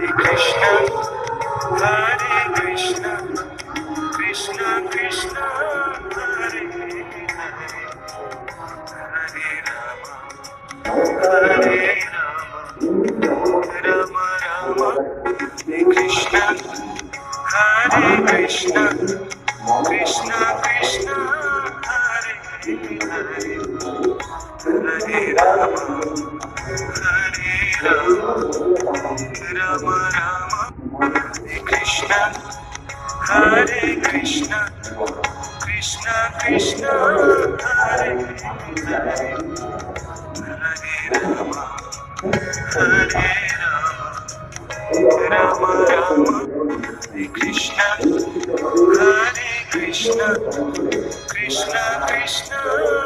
Krishna, Hare Krishna, Krishna Krishna, Hare Hare, Hare Rama, Hare Rama, Rama Rama, Hare Krishna, Hare Krishna, Krishna Krishna, Hare Hare, Hare Rama, Hare Rama, Rama Rama, Hare Krishna, Hare Krishna, Krishna Krishna, Hare Hare, Hare Rama, Hare Rama, Rama Rama, Hare Krishna, Hare Krishna, Krishna Krishna.